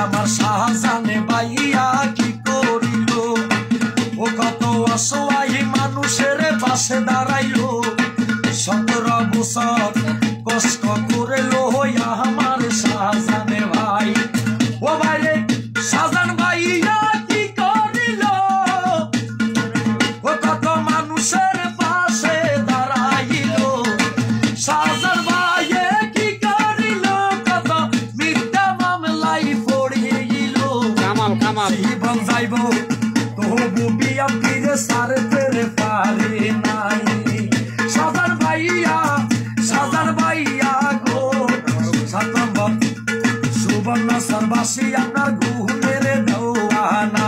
আমার শাহজানে বাইয়া কি করিল, ও কত অসহায় মানুষের পাশে দাঁড়াইলো, 17 বছর কষ্ট করেলো আমার শাহজানে ভাই। ও ভাইরে শাহজান ভাইয়া কি করিল, ও কত মানুষের পাশে দাঁড়াইলো, শাহজান ভাইয়ে কি করিল, কত মিথ্যা মামলায় পড়িল। জীবন যাইব তবু বিএনপির ছাড়তে পারে নাই। শাহজান ভাইয়া গো, সুবর্ণ সরবাসী আপনার গুণের দেওয়ানা।